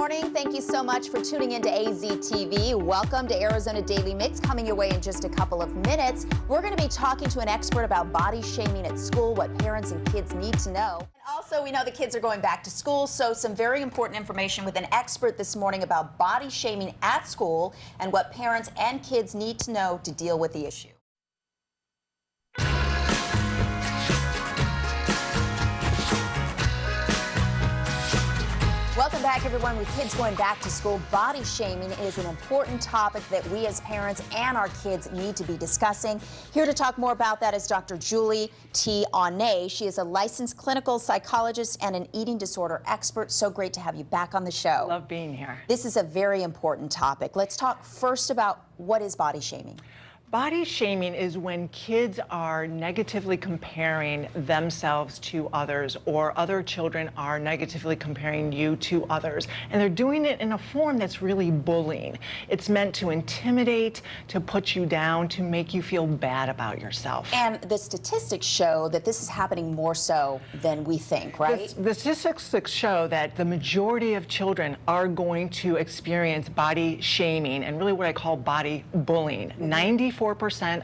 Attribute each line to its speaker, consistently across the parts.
Speaker 1: morning. Thank you so much for tuning into AZTV. Welcome to Arizona Daily Mix, coming your way in just a couple of minutes. We're going to be talking to an expert about body shaming at school, what parents and kids need to know. And also, we know the kids are going back to school, so some very important information with an expert this morning about body shaming at school and what parents and kids need to know to deal with the issue. Welcome back, everyone. With kids going back to school, body shaming is an important topic that we as parents and our kids need to be discussing. Here to talk more about that is Dr. Julie T. Anné. She is a licensed clinical psychologist and an eating disorder expert. So great to have you back on the show.
Speaker 2: Love being here.
Speaker 1: This is a very important topic. Let's talk first about what is body shaming.
Speaker 2: Body shaming is when kids are negatively comparing themselves to others, or other children are negatively comparing you to others. And they're doing it in a form that's really bullying. It's meant to intimidate, to put you down, to make you feel bad about yourself.
Speaker 1: And the statistics show that this is happening more so than we think, right?
Speaker 2: The statistics show that the majority of children are going to experience body shaming, and really what I call body bullying. 94%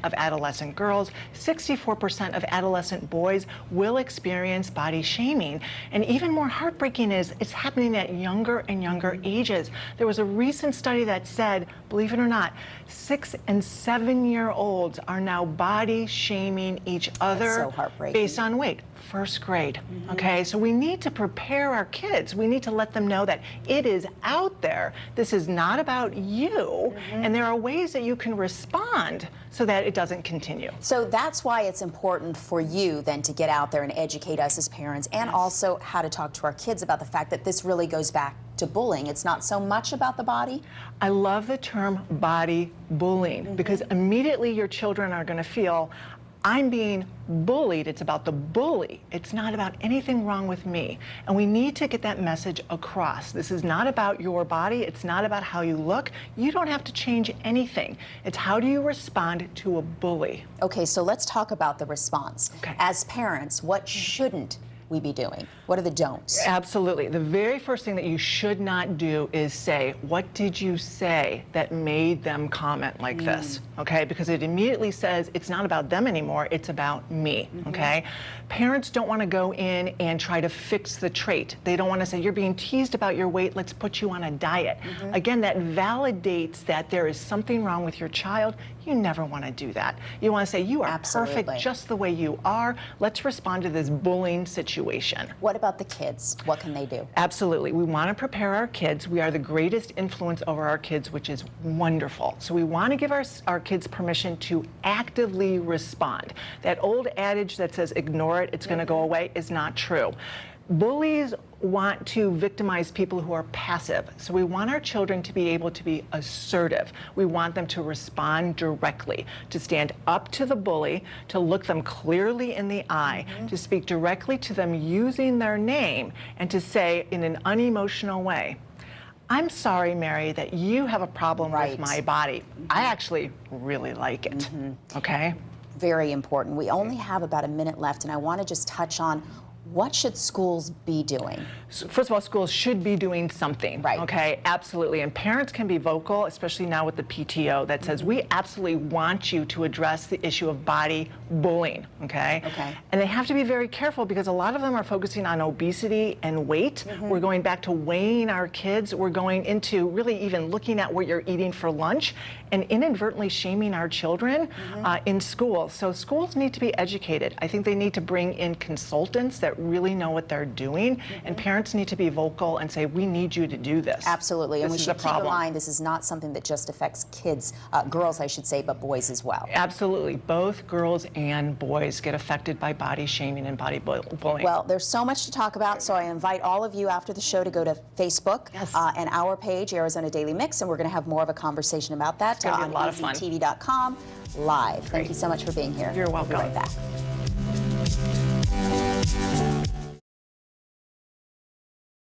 Speaker 2: of adolescent girls, 64% of adolescent boys will experience body shaming. And even more heartbreaking is it's happening at younger and younger ages. There was a recent study that said, believe it or not, 6 and 7-year-olds are now body shaming each other based on weight. First grade, okay? So we need to prepare our kids. We need to let them know that it is out there. This is not about you, and there are ways that you can respond so that it doesn't continue.
Speaker 1: So that's why it's important for you then to get out there and educate us as parents, and also how to talk to our kids about the fact that this really goes back to bullying. It's not so much about the body.
Speaker 2: I love the term body bullying because immediately your children are going to feel, I'm being bullied. It's about the bully. It's not about anything wrong with me. And we need to get that message across. This is not about your body. It's not about how you look. You don't have to change anything. It's how do you respond to a bully.
Speaker 1: Okay, so let's talk about the response.
Speaker 2: Okay.
Speaker 1: As parents, what shouldn't we be doing? What are the don'ts?
Speaker 2: Absolutely. The very first thing that you should not do is say, what did you say that made them comment like this? Okay, because it immediately says it's not about them anymore, it's about me, okay? Parents don't want to go in and try to fix the trait. They don't want to say, you're being teased about your weight, let's put you on a diet. Again, that validates that there is something wrong with your child. You never want to do that. You want to say, you are perfect just the way you are. Let's respond to this bullying situation.
Speaker 1: What about the kids? What can they do?
Speaker 2: Absolutely. We want to prepare our kids. We are the greatest influence over our kids, which is wonderful. So we want to give our kids permission to actively respond. That old adage that says, ignore it, it's going to go away, is not true. Bullies want to victimize people who are passive. So we want our children to be able to be assertive. We want them to respond directly, to stand up to the bully, to look them clearly in the eye, to speak directly to them using their name, and to say in an unemotional way, I'm sorry, Mary, that you have a problem with my body. I actually really like it, okay?
Speaker 1: Very important. We only have about a minute left, and I want to just touch on what should schools be doing?
Speaker 2: So first of all, schools should be doing something, okay? Absolutely. And parents can be vocal, especially now with the PTO that says, we absolutely want you to address the issue of body bullying, okay? And they have to be very careful because a lot of them are focusing on obesity and weight. We're going back to weighing our kids. We're going into really even looking at what you're eating for lunch and inadvertently shaming our children in school. So schools need to be educated. I think they need to bring in consultants that really know what they're doing, and parents need to be vocal and say, we need you to do this.
Speaker 1: Absolutely, and we should keep in mind this is not something that just affects kids, girls I should say, but boys as well.
Speaker 2: Absolutely, both girls and boys get affected by body shaming and body bullying.
Speaker 1: Well, there's so much to talk about, so I invite all of you after the show to go to Facebook and our page, Arizona Daily Mix, and we're going to have more of a conversation about that on AZTV.com live. Thank you so much for being here.
Speaker 2: You're welcome.
Speaker 1: We'll be right back.